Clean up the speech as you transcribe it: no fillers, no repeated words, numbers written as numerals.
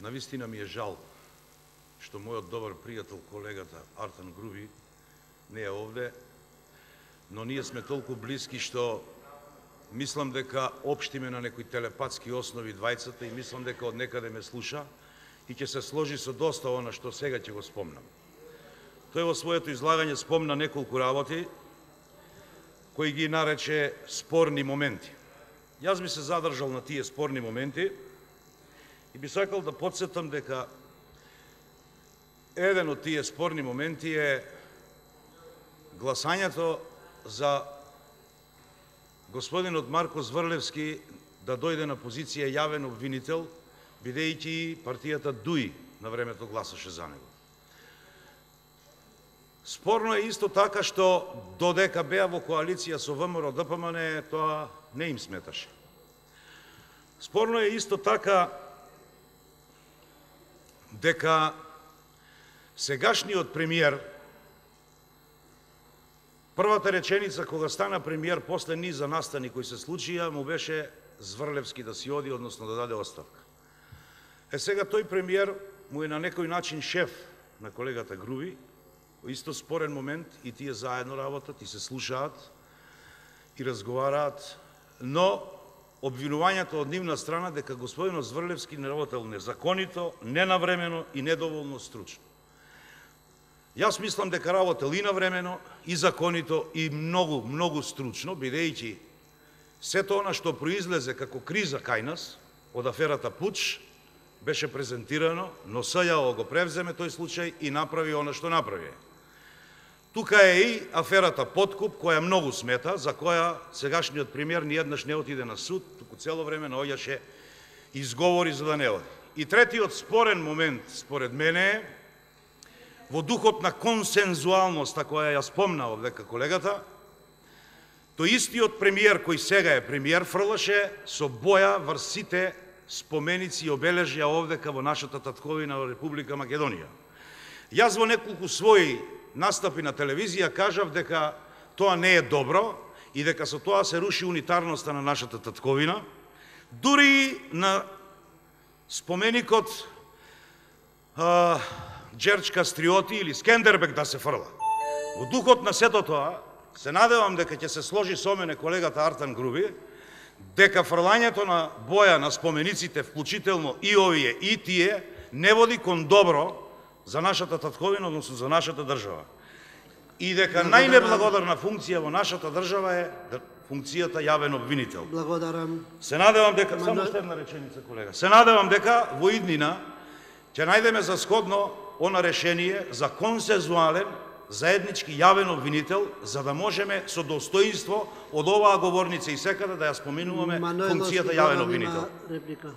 Навистина ми е жал што мојот добар пријател, колегата Артан Груби, не е овде, но ние сме толку блиски што мислам дека општиме на некои телепатски основи двајцата и мислам дека од некаде ме слуша и ќе се сложи со доста она што сега ќе го спомнам. Тој во своето излагање спомна неколку работи кои ги нарече спорни моменти. Јас би се задржал на тие спорни моменти и би сакал да потсетам дека еден од тие спорни моменти е гласањето за господинот Марко Зврлевски да дојде на позиција јавен обвинител, бидејќи партијата ДУИ на времето гласаше за него. Спорно е исто така што додека беа во коалиција со ВМРО ДПМН, тоа не им сметаше. Спорно е исто така дека сегашниот премиер, првата реченица кога стана премиер после низа настани кои се случија, му беше Зврлевски да си оди, односно да даде оставка. Сега тој премиер му е на некој начин шеф на колегата Груби, во исто спорен момент и тие заедно работат и се слушаат и разговараат, но обвинувањето од нивна страна дека господинот Зврлевски не работел незаконито, ненавремено и недоволно стручно. Јас мислам дека работел и навремено, и законито, и многу стручно, бидејќи сето она што произлезе како криза кај нас од аферата Пуч беше презентирано, но СЈО го превземе тој случај и направи она што направи. Тука е и аферата Подкуп, која многу смета, за која сегашниот премиер ниеднаш не отиде на суд, туку цело време наоѓаше изговори за да не оди. И третиот спорен момент, според мене, е во духот на консензуалноста која ја спомна овдека колегата, тој истиот премиер кој сега е премиер фрлаше со боја врз сите споменици и обележја овдека во нашата татковина во Република Македонија. Јас во неколку своји настапи на телевизија кажав дека тоа не е добро и дека со тоа се руши унитарноста на нашата татковина, дури на споменикот Джердж Кастриоти или Скендербек да се фрла. Во духот на сето тоа, се надевам дека ќе се сложи со мене колегата Артан Груби, дека фрлањето на боја на спомениците, вклучително и овие и тие, не води кон добро за нашата татковина, односно за нашата држава. И дека најнеблагодарна функција во нашата држава е функцијата јавен обвинител. Благодарам. Се надевам дека, само една реченица, колега, се надевам дека во иднина ќе најдеме за сходно она решение за консензуален, заеднички јавен обвинител, за да можеме со достоинство од оваа говорница и секаде да ја споменуваме функцијата јавен обвинител. Реплика.